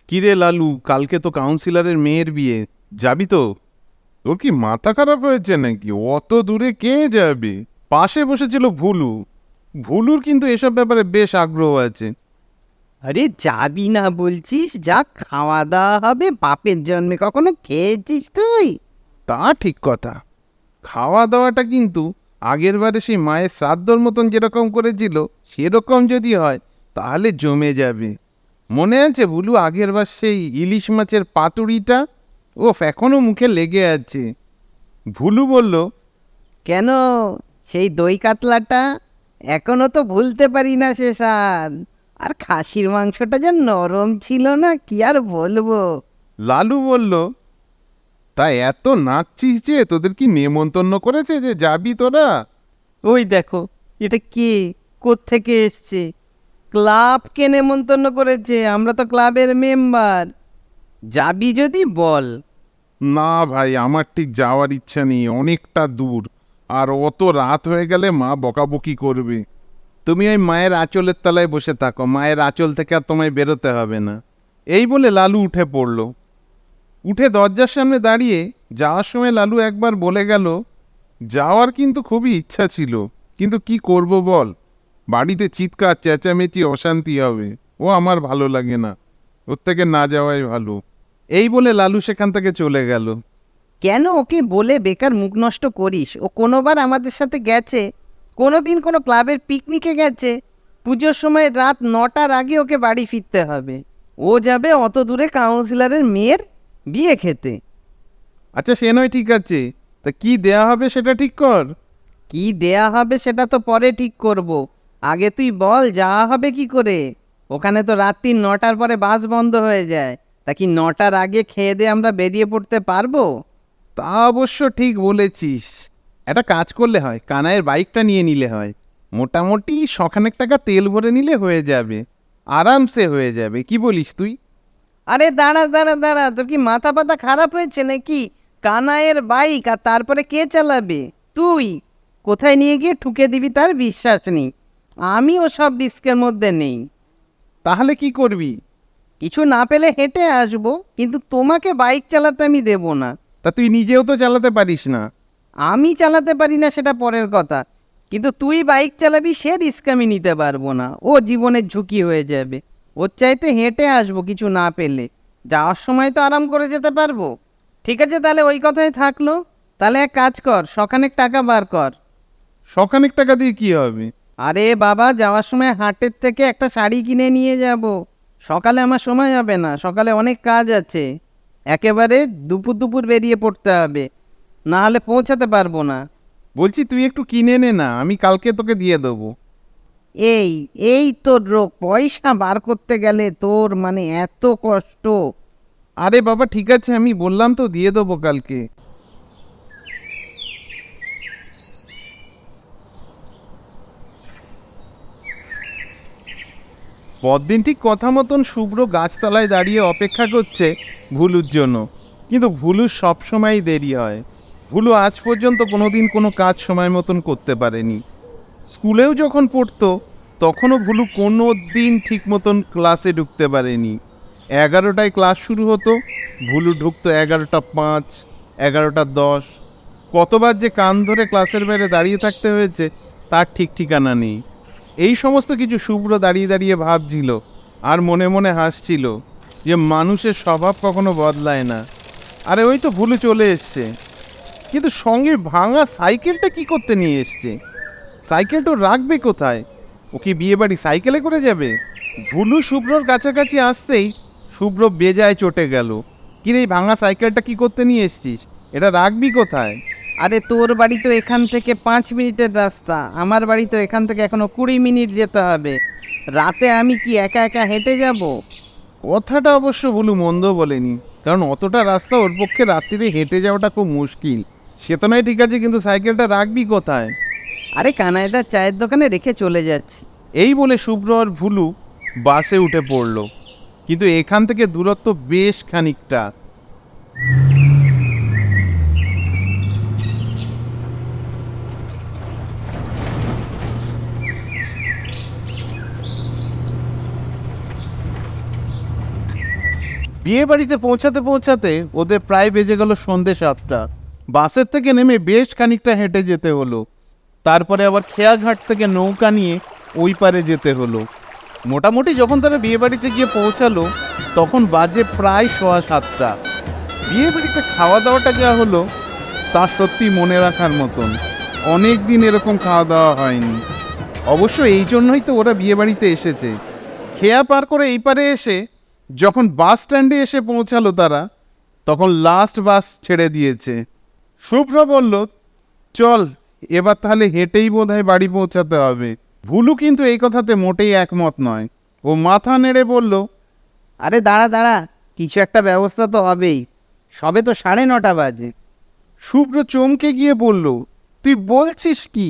কিরে লালু, কালকে তো কাউন্সিলরের মেয়ের বিয়ে, যাবি তো? তোর কি মাথা খারাপ হয়েছে নাকি? অত দূরে কে যাবে? পাশে বসেছিল ভুলু। ভুলুর কিন্তু এসব ব্যাপারে বেশ আগ্রহ আছে। আরে যাবি না বলছিস? যা খাওয়া দাওয়া হবে, বাপের জন্মে কখনো খেয়েছিস তুই? তা ঠিক কথা। খাওয়া দাওয়াটা কিন্তু আগের বারে সেই মায়ের শ্রাদ্ধর মতন যেরকম করেছিল সেরকম যদি হয় তাহলে জমে যাবে। মনে আছে ভুলু, আগের বার সেই ইলিশ মাছের পাতুড়িটা? ওফ, এখনো মুখে লেগে আছে। ভুলু বলল, কেন? সেই দই কাতলাটা এখনো তো ভুলতে পারি না সে স্বাদ। আর খাসির মাংসটা যে নরম ছিল না, কি আর বলবো। লালু বলল, তা এত নাচছিস যে, তোদের কি নেমন্তন্ন করেছে যে যাবি তোরা? ওই দেখো, এটা কে, কোত্থেকে এসছে? ক্লাবকে নেমন্তন্ন করেছে, আমরা তো ক্লাবের মেম্বার। যাবি যদি বল। না ভাই, আমার ঠিক যাওয়ার ইচ্ছা নেই, অনেকটা দূর। আর অত রাত হয়ে গেলে মা বকাবকি করবে। তুমি ওই মায়ের আঁচলের তলায় বসে থাকো, মায়ের আঁচল থেকে আর তোমায় বেরোতে হবে না। এই বলে লালু উঠে পড়ল। উঠে দরজার সামনে দাঁড়িয়ে যাওয়ার সময় লালু একবার বলে গেল, যাওয়ার কিন্তু খুবই ইচ্ছা ছিল, কিন্তু কি করব বল, বাড়িতে চিৎকার চেঁচামেচি অশান্তি হবে, ও আমার ভালো লাগে না, ওর থেকে না যাওয়াই ভালো। এই বলে লালু সেখান থেকে চলে গেল। কেন ওকে বলে বেকার মুখ নষ্ট করিস? ও কোনোবার আমাদের সাথে গেছে? কোনোদিন কোনো ক্লাবের পিকনিকে গেছে? পুজোর সময় রাত 9টার আগে ওকে বাড়ি ফিরতে হবে। ও যাবে অত দূরে কাউন্সিলরের মেয়ের বিয়ে খেতে? আচ্ছা, সে নয়, ঠিক আছে, তা কি দেয়া হবে সেটা ঠিক কর। কি দেয়া হবে সেটা তো পরে ঠিক করব। আগে তুই বল যাওয়া হবে কি করে? ওখানে তো রাত্রি 9টার পরে বাস বন্ধ হয়ে যায়। তা কি 9টার আগে খেয়ে দিয়ে আমরা বেরিয়ে পড়তে পারবো? তা অবশ্য ঠিক বলেছিস। একটা কাজ করলে হয়, কানাইয়ের বাইকটা নিয়ে নিলে হয়। মোটামুটি শখানেক টাকা তেল ভরে নিলে হয়ে যাবে, আরামসে হয়ে যাবে। কি বলিস তুই? আরে দাঁড়া দাঁড়া দাঁড়া, তোর কি মাথা পাতা খারাপ হয়েছে নাকি? কানাইয়ের বাইক, আর তারপরে কে চালাবে? তুই। কোথায় নিয়ে গিয়ে ঠুকে দিবি তার বিশ্বাস নেই। আমি ও সব রিস্কের মধ্যে নেই। তাহলে কি করবি? কিছু না পেলে হেঁটে আসবো, কিন্তু তোমাকে বাইক চালাতে আমি দেবো না। তা তুই নিজেও তো চালাতে পারিস না। আমি চালাতে পারি না সেটা পরের কথা, কিন্তু তুই বাইক চালাবি সে রিস্ক আমি নিতে পারবো না। ও জীবনের ঝুঁকি হয়ে যাবে। ওর চাইতে হেঁটে আসবো কিছু না পেলে। যাওয়ার সময় তো আরাম করে যেতে পারবো। ঠিক আছে, তাহলে ওই কথাই থাকলো। তাহলে এক কাজ কর, শখানেক টাকা বার কর। শখানেক টাকা দিয়ে কি হবে? আরে বাবা, যাওয়ার সময় হাটের থেকে একটা শাড়ি কিনে নিয়ে যাব। সকালে আমার সময় হবে না, সকালে অনেক কাজ আছে। একেবারে দুপুর দুপুর বেরিয়ে পড়তে হবে, না হলে পৌঁছাতে পারবো না। বলছি তুই একটু কিনে নে না, আমি কালকে তোকে দিয়ে দেবো। এই এই তোর রোগ, পয়সা বার করতে গেলে তোর মানে এত কষ্ট। আরে বাবা, ঠিক আছে, আমি বললাম তো দিয়ে দেবো কালকে। পরদিন ঠিক কথা মতন শুভ্র গাছতলায় দাঁড়িয়ে অপেক্ষা করছে ভুলুর জন্য। কিন্তু ভুলুর সবসময়ই দেরি হয়। ভুলু আজ পর্যন্ত কোনোদিন কোনো কাজ সময় মতন করতে পারেনি। স্কুলেও যখন পড়তো তখনও ভুলু কোনো দিন ঠিক মতন ক্লাসে ঢুকতে পারেনি। 11টায় ক্লাস শুরু হতো, ভুলু ঢুকতো 11টা 5, 11টা 10। কতবার যে কান ধরে ক্লাসের বাইরে দাঁড়িয়ে থাকতে হয়েছে তার ঠিক ঠিকানা নেই। এই সমস্ত কিছু শুভ্র দাঁড়িয়ে দাঁড়িয়ে ভাবছিল, আর মনে মনে হাসছিল যে মানুষের স্বভাব কখনো বদলায় না। আরে ওই তো ভুলু চলে এসছে, কিন্তু সঙ্গে ভাঙা সাইকেলটা কি করতে নিয়ে এসছে? সাইকেলটা রাখবে কোথায়? ও কি বিয়ে বাড়ি সাইকেলে করে যাবে? ভুলু শুভ্রর কাছাকাছি আসতেই শুভ্র বেজায় চটে গেল। কিরে, এই ভাঙা সাইকেলটা কি করতে নিয়ে এসছিস? এটা রাখবি কোথায়? আরে তোর বাড়ি তো এখান থেকে 5 মিনিটের রাস্তা, আমার বাড়ি তো এখান থেকে এখনো 20 মিনিট যেতে হবে। রাতে আমি কি একা একা হেঁটে যাব? কথাটা অবশ্য ভুলু মন্দ বলেনি, কারণ অতটা রাস্তা ওর পক্ষে রাত্রিরে হেঁটে যাওয়াটা খুব মুশকিল। সে তো নয়, ঠিক আছে, কিন্তু সাইকেলটা রাখবি কোথায়? আরে কানাইদার চায়ের দোকানে রেখে চলে যাচ্ছি। এই বলে শুভ্র আর ভুলু বাসে উঠে পড়ল, কিন্তু এখান থেকে দূরত্ব বেশ খানিকটা। বিয়ে বাড়িতে পৌঁছাতে পৌঁছাতে ওদের প্রায় বেজে গেল সন্ধে 7টা। বাসের থেকে নেমে বেশ খানিকটা হেঁটে যেতে হলো। তারপরে আবার খেয়াঘাট থেকে নৌকা নিয়ে ওই পারে যেতে হলো। মোটামুটি যখন তারা বিয়ে বাড়িতে গিয়ে পৌঁছালো তখন বাজে প্রায় 7:15। বিয়ে বাড়িতে খাওয়া দাওয়াটা যা হলো তা সত্যি মনে রাখার মতন। অনেক দিন এরকম খাওয়া দাওয়া হয়নি। অবশ্য এই জন্যই তো ওরা বিয়ে বাড়িতে এসেছে। খেয়া পার করে এই পারে এসে যখন বাস স্ট্যান্ডে এসে পৌঁছালো তারা, তখন লাস্ট বাস ছেড়ে দিয়েছে। শুভ্র বলল, চল এবার তাহলে হেঁটেই বোধহয় বাড়ি পৌঁছাতে হবে। ভুলু কিন্তু এই কথাতে মোটেই একমত নয়। ও মাথা নেড়ে বলল, আরে দাঁড়া দাঁড়া, কিছু একটা ব্যবস্থা তো হবেই, সবে তো 9:30 বাজে। শুভ্র চমকে গিয়ে বলল, তুই বলছিস কি?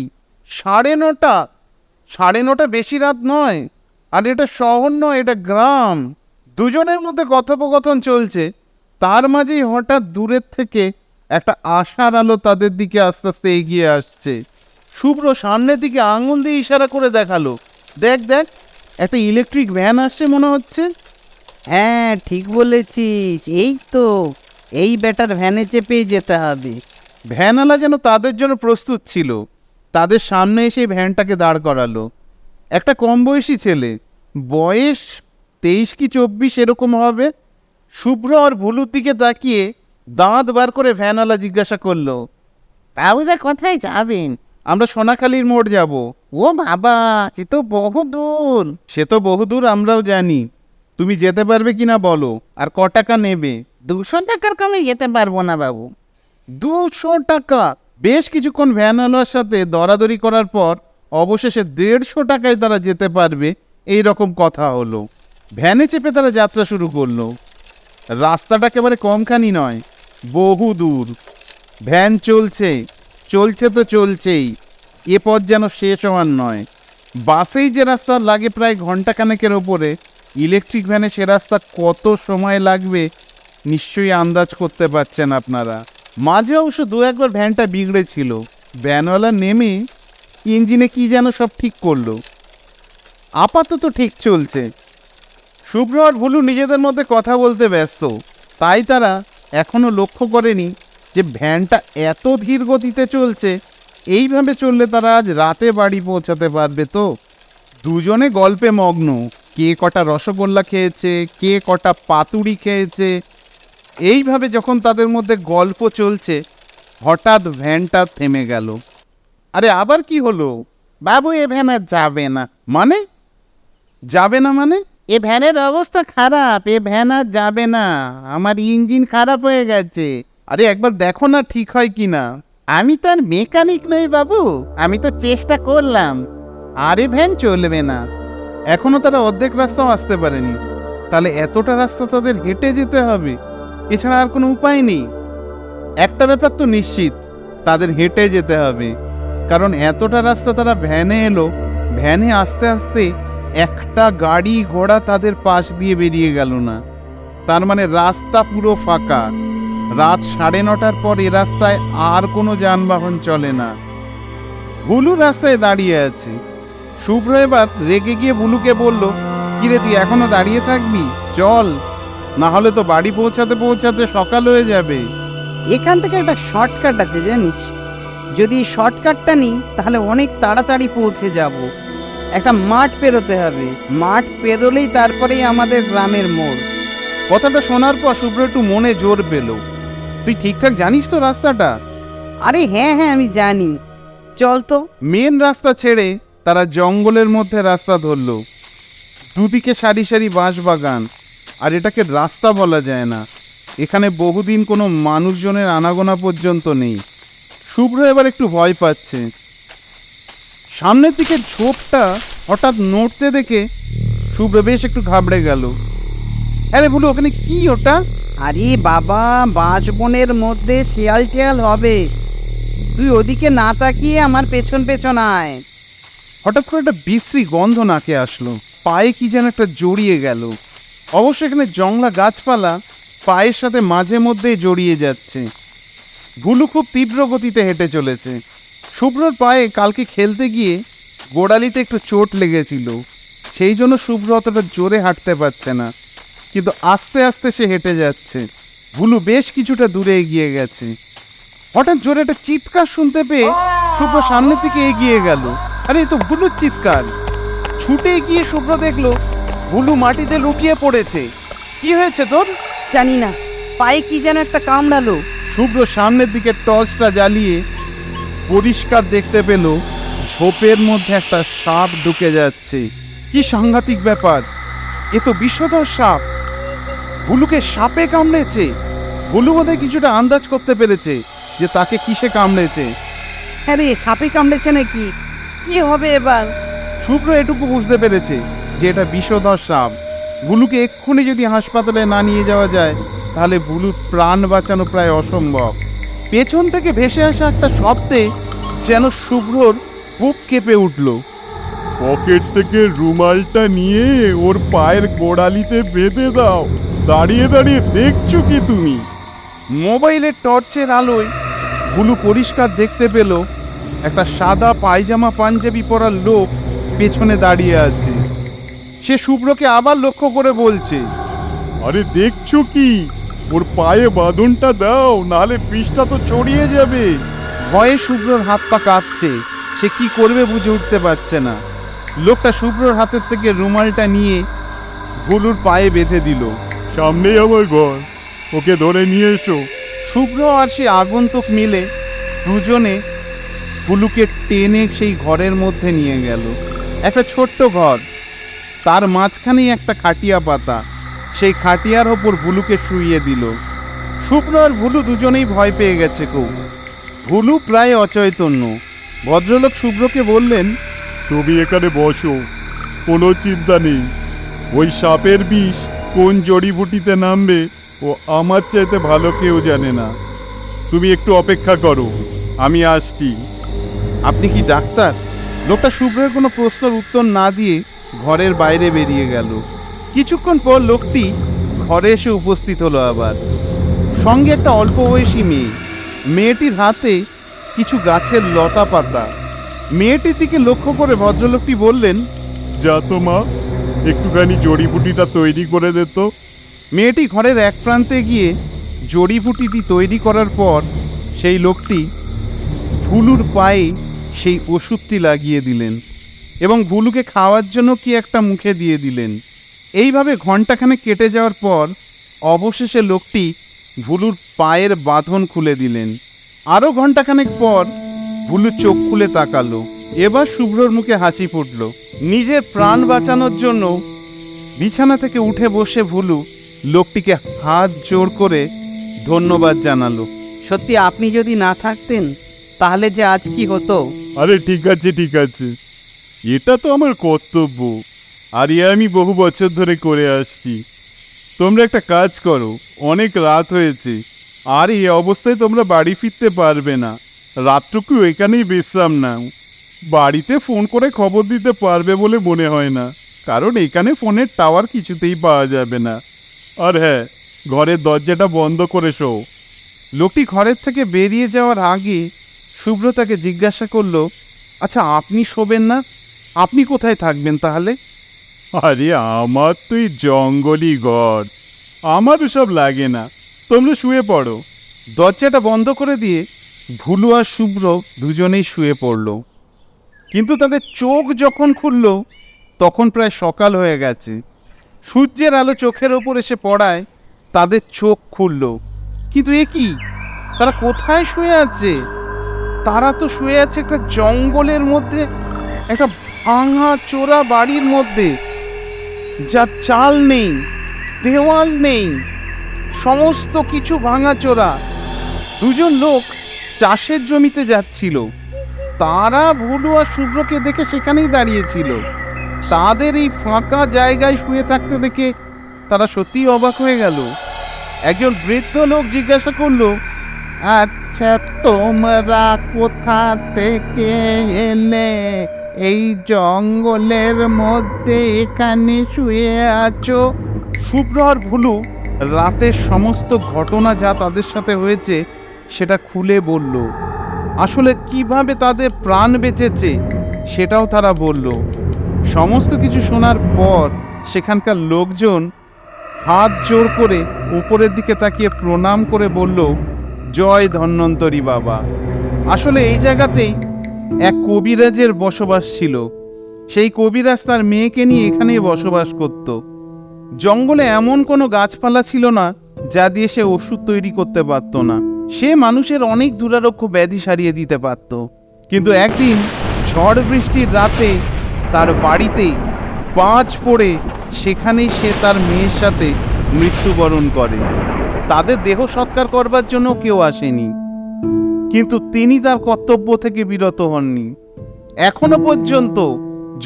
9:30? 9:30 বেশি রাত নয়, আর এটা শহর নয়, এটা গ্রাম। দুজনের মধ্যে কথোপকথন চলছে, তার মাঝেই হঠাৎ দূরের থেকে একটা আশার আলো তাদের দিকে আস্তে আস্তে এগিয়ে আসছে। শুভ্র সামনের দিকে আঙুল দিয়ে ইশারা করে দেখালো, দেখ দেখ, একটা ইলেকট্রিক ভ্যান আসছে মনে হচ্ছে। হ্যাঁ ঠিক বলেছিস, এই তো, এই বেটার ভ্যানে চেপেই যেতে হবে। ভ্যানওয়ালা যেন তাদের জন্য প্রস্তুত ছিল। তাদের সামনে এসে ভ্যানটাকে দাঁড় করালো। একটা কম বয়সী ছেলে, বয়স 23 কি 24 এরকম হবে। শুভ্র আর ভুলুর দিকে তাকিয়ে দাঁত বার করে ভ্যানওয়ালা জিজ্ঞাসা করলো, তাহলে কোথায় যাবেন? আমরা সোনাখালীর মোড় যাব। ও বাবা, সে তো বহু দূর। সে তো বহুদূর আমরাও জানি, তুমি যেতে পারবে কিনা বলো, আর ক টাকা নেবে? 200 টাকার কমে যেতে পারবো না বাবু। 200 টাকা? বেশ কিছুক্ষণ ভ্যানওয়ালার সাথে দরাদরি করার পর অবশেষে 150 টাকায় তারা যেতে পারবে এই রকম কথা হলো। ভ্যানে চেপে তারা যাত্রা শুরু করলো। রাস্তাটা একেবারে কমখানি নয়, বহু দূর। ভ্যান চলছে, চলছে তো চলছেই, এ পথ যেন শেষ হওয়ার নয়। বাসেই যে রাস্তা লাগে প্রায় ঘন্টাখানেকের ওপরে, ইলেকট্রিক ভ্যানে সে রাস্তা কত সময় লাগবে নিশ্চয়ই আন্দাজ করতে পারছেন আপনারা। মাঝে অবশ্য 2-1 ভ্যানটা বিগড়েছিল। ভ্যানওয়ালা নেমে ইঞ্জিনে কি যেন সব ঠিক করলো। আপাতত ঠিক চলছে। শুভ্র আর ভুলু নিজেদের মধ্যে কথা বলতে ব্যস্ত, তাই তারা এখনো লক্ষ্য করেনি যে ভ্যানটা এত ধীর গতিতে চলছে। এইভাবে চললে তারা আজ রাতে বাড়ি পৌঁছাতে পারবে তো? দুজনে গল্পে মগ্ন, কে কটা রসগোল্লা খেয়েছে, কে কটা পাতুড়ি খেয়েছে। এইভাবে যখন তাদের মধ্যে গল্প চলছে, হঠাৎ ভ্যানটা থেমে গেল। আরে আবার কি হলো? বাবু, এ ভ্যান আর যাবে না। মানে? যাবে না মানে? এ ভ্যানের অবস্থা খারাপ, এ ভ্যান আর যাবে না, আমার ইঞ্জিন খারাপ হয়ে গেছে। আরে একবার দেখো না ঠিক হয় কি না। আমি তো আর মেকানিক নই বাবু, আমি তো চেষ্টা করলাম, আরে ভ্যান চলবে না। এখনো তারা অর্ধেক রাস্তাও আসতে পারেনি, তাহলে এতটা রাস্তা তাদের হেঁটে যেতে হবে, এছাড়া আর কোনো উপায় নেই। একটা ব্যাপার তো নিশ্চিত, তাদের হেঁটে যেতে হবে, কারণ এতটা রাস্তা তারা ভ্যানে এলো, ভ্যানে আস্তে আস্তে একটা গাড়ি ঘোড়া তাদের পাশ দিয়ে বেরিয়ে গেল না। তার মানে রাস্তা পুরো ফাঁকা। রাত 9:30টার পর এ রাস্তায় আর কোনো যানবাহন চলে না। ভুলু রাস্তায় দাঁড়িয়ে আছে। শুভ্র এবার রেগে গিয়ে বুলুকে বলল, কিরে তুই এখনো দাঁড়িয়ে থাকবি? চল, না হলে তো বাড়ি পৌঁছাতে পৌঁছাতে সকাল হয়ে যাবে। এখান থেকে একটা শর্টকাট আছে জানিস, যদি শর্টকাটটা নিই তাহলে অনেক তাড়াতাড়ি পৌঁছে যাব। একটা মাঠ পেরোতে হবে, মাঠ পেরোলেই তারপরেই আমাদের গ্রামের মোড়। কথাটা শোনার পর শুভ্র একটু মনে জোর পেল। তুই ঠিকঠাক জানিস তো রাস্তাটা? আরে হ্যাঁ হ্যাঁ, আমি জানি, চল তো। মেন রাস্তা ছেড়ে তারা জঙ্গলের মধ্যে রাস্তা ধরল। দুদিকে সারি সারি বাঁশ বাগান, আর এটাকে রাস্তা বলা যায় না। এখানে বহুদিন কোনো মানুষজনের আনাগোনা পর্যন্ত নেই। শুভ্র এবার একটু ভয় পাচ্ছে। সামনের দিকে ঝোপটা হঠাৎ নড়তে দেখে শুভ্র বেশ একটু ঘাবড়ে গেল। আরে বলু, ওখানে কি ওটা? আরে বাবা, বাঁশ বনের মধ্যে শিয়াল টিয়াল হবে, তুই ওদিকে না তাকিয়ে আমার পেছন পেছন আয়। হঠাৎ করে একটা বিশ্রী গন্ধ নাকে আসলো, পায়ে কি যেন একটা জড়িয়ে গেল। অবশ্য এখানে জংলা গাছপালা পায়ের সাথে মাঝে মধ্যেই জড়িয়ে যাচ্ছে। ভুলু খুব তীব্র গতিতে হেঁটে চলেছে। শুভ্রর পায়ে কালকে খেলতে গিয়ে গোড়ালিতে একটু চোট লেগেছিল, সেই জন্য শুভ্র অতটা জোরে হাঁটতে পারছে না। কিন্তু আস্তে আস্তে সে হেঁটে যাচ্ছে। ভুলু বেশ কিছুটা দূরে এগিয়ে গেছে। হঠাৎ জোরে একটা চিৎকার শুনতে পেয়ে শুভ্র সামনের দিকে এগিয়ে গেল। আরে এ তো ভুলুর চিৎকার। ছুটে গিয়ে শুভ্র দেখলো ভুলু মাটিতে লুটিয়ে পড়েছে। কি হয়েছে তোর? জানি না, পায়ে কি যেন একটা কামড়ালো। শুভ্র সামনের দিকে টর্চটা জ্বালিয়ে পরিষ্কার দেখতে পেল ঝোপের মধ্যে একটা সাপ ঢুকে যাচ্ছে। কি সাংঘাতিক ব্যাপার! এ তো বিষধর সাপ। ভুলুকে সাপে কামড়েছে। ভুলু বোধহয় কিছুটা আন্দাজ করতে পেরেছে যে তাকে কিসে কামড়েছে। হ্যাঁ রে, সাপে কামড়েছে নাকি? কি হবে এবার? শুভ্র এটুকু বুঝতে পেরেছে যে এটা বিষধর সাপ। ভুলুকে এক্ষুনি যদি হাসপাতালে না নিয়ে যাওয়া যায় তাহলে ভুলুর প্রাণ বাঁচানো প্রায় অসম্ভব। পেছন থেকে ভেসে আসা একটা শব্দে যেন শুভ্রর বুক কেঁপে উঠল। পকেট থেকে রুমালটা নিয়ে ওর পায়ের গোড়ালিতে বেঁধে দাও। দাঁড়িয়ে দাঁড়িয়ে দেখছো কি তুমি? মোবাইলের টর্চের আলোয় ভুলু পরিষ্কার দেখতে পেল একটা সাদা পায়জামা পাঞ্জাবি পরা লোক পেছনে দাঁড়িয়ে আছে। সে শুভ্রকে আবার লক্ষ্য করে বলছে, আরে দেখছো কি? ওর পায়ে বাঁধনটা দাও, নাহলে বিষটা তো ছড়িয়ে যাবে। ভয়ে শুভ্রর হাত পা কাঁপছে। সে কি করবে বুঝে উঠতে পারছে না। লোকটা শুভ্রর হাতের থেকে রুমালটা নিয়ে ভুলুর পায়ে বেঁধে দিল। সামনেই আমার ঘর, ওকে ধরে নিয়ে এসো। শুভ্র আর সে আগন্তুক মিলে দুজনে ভুলুকে টেনে সেই ঘরের মধ্যে নিয়ে গেল। একটা ছোট্ট ঘর, তার মাঝখানেই একটা খাটিয়া পাতা। সেই খাটিয়ার ওপর ভুলুকে শুইয়ে দিল। শুভ্র আর ভুলু দুজনেই ভয় পেয়ে গেছে খুব। ভুলু প্রায় অচৈতন্য। ভদ্রলোক শুভ্রকে বললেন, তুমি এখানে বসো, কোনো চিন্তা নেই। ওই সাপের বিষ কোন জড়িবুটিতে নামবে ও আমার চাইতে ভালো কেউ জানে না। তুমি একটু অপেক্ষা করো, আমি আসছি। আপনি কি ডাক্তার? লোকটা শুভ্রের কোনো প্রশ্নের উত্তর না দিয়ে ঘরের বাইরে বেরিয়ে গেল। কিছুক্ষণ পর লোকটি ঘরে এসে উপস্থিত হলো আবার। সঙ্গে একটা অল্প বয়সী মেয়ে। মেয়েটির হাতে কিছু গাছের লতা পাতা। মেয়েটির দিকে লক্ষ্য করে ভদ্রলোকটি বললেন, যা তো মা, একটুখানি জড়িবুটিটা তৈরি করে দে তো। মেয়েটি ঘরের এক প্রান্তে গিয়ে জড়িবুটিটি তৈরি করার পর সেই লোকটি ভুলুর পায়ে সেই ওষুধটি লাগিয়ে দিলেন এবং ভুলুকে খাওয়ার জন্য কি একটা মুখে দিয়ে দিলেন। এইভাবে ঘণ্টাখানেক কেটে যাওয়ার পর অবশেষে লোকটি ভুলুর পায়ের বাঁধন খুলে দিলেন। আরও ঘণ্টাখানেক পর ভুলু চোখ খুলে তাকালো। এবার শুভ্রর মুখে হাসি ফুটল। নিজের প্রাণ বাঁচানোর জন্য বিছানা থেকে উঠে বসে ভুলু লোকটিকে হাত জোড় করে ধন্যবাদ জানালো। সত্যি আপনি যদি না থাকতেন তাহলে যে আজ কি হতো। আরে ঠিক আছে ঠিক আছে, এটা তো আমার কর্তব্য, আর এ আমি বহু বছর ধরে করে আসছি। তোমরা একটা কাজ করো, অনেক রাত হয়েছে, আর এই অবস্থায় তোমরা বাড়ি ফিরতে পারবে না। রাতটুকু এখানেই বিশ্রাম নাও। বাড়িতে ফোন করে খবর দিতে পারবে বলে মনে হয় না, কারণ এখানে ফোনের টাওয়ার কিছুতেই পাওয়া যাবে না। আর হ্যাঁ, ঘরের দরজাটা বন্ধ করে শো। লোকটি ঘরের থেকে বেরিয়ে যাওয়ার আগে শুভ্র তাকে জিজ্ঞাসা করলো, আচ্ছা আপনি শোবেন না? আপনি কোথায় থাকবেন তাহলে? আরে আমার তো এই জঙ্গলি ঘর, আমার সব লাগে না, তোমরা শুয়ে পড়ো। দরজাটা বন্ধ করে দিয়ে ভুলু আর শুভ্র দুজনেই শুয়ে পড়ল। কিন্তু তাদের চোখ যখন খুলল তখন প্রায় সকাল হয়ে গেছে। সূর্যের আলো চোখের ওপর এসে পড়ায় তাদের চোখ খুলল। কিন্তু এ কি, তারা কোথায় শুয়ে আছে? তারা তো শুয়ে আছে একটা জঙ্গলের মধ্যে, একটা ভাঙা চোরা বাড়ির মধ্যে, যার চাল নেই, দেওয়াল নেই, সমস্ত কিছু ভাঙাচোরা। দুজন লোক চাষের জমিতে যাচ্ছিল। তারা ভুলু আর শুভ্রকে দেখে সেখানেই দাঁড়িয়েছিল। তাদের এই ফাঁকা জায়গায় শুয়ে থাকতে দেখে তারা সত্যিই অবাক হয়ে গেল। একজন বৃদ্ধ লোক জিজ্ঞাসা করলো, আচ্ছা তোমরা কোথা থেকে এলে? এই জঙ্গলের মধ্যে এখানে শুয়ে আছো? শুভ্র আর ভুলু রাতের সমস্ত ঘটনা যা তাদের সাথে হয়েছে সেটা খুলে বলল। আসলে কিভাবে তাদের প্রাণ বেঁচেছে সেটাও তারা বলল। সমস্ত কিছু শোনার পর সেখানকার লোকজন হাত জোর করে উপরের দিকে তাকিয়ে প্রণাম করে বলল, জয় ধন্বন্তরী বাবা। আসলে এই জায়গাতেই এক কবিরাজের বসবাস ছিল। সেই কবিরাজ তার মেয়েকে নিয়ে এখানেই বসবাস করত। জঙ্গলে এমন কোনো গাছপালা ছিল না যা দিয়ে সে ওষুধ তৈরি করতে পারত না। সে মানুষের অনেক দুরারোগ্য ব্যাধি সারিয়ে দিতে পারত। কিন্তু একদিন ঝড় বৃষ্টির রাতে তার বাড়িতে বাজ পড়ে সেখানেই সে তার মেয়ের সাথে মৃত্যুবরণ করে। তাদের দেহ সৎকার করবার জন্য কেউ আসেনি, কিন্তু তিনি তার কর্তব্য থেকে বিরত হননি। এখনো পর্যন্ত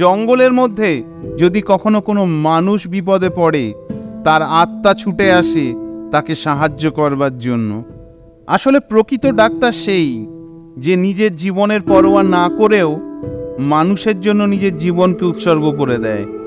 জঙ্গলের মধ্যে যদি কখনো কোনো মানুষ বিপদে পড়ে, তার আত্মা ছুটে আসে তাকে সাহায্য করবার জন্য। আসলে প্রকৃত ডাক্তার সেই যে নিজের জীবনের পরোয়া না করেও মানুষের জন্য নিজের জীবনকে উৎসর্গ করে দেয়।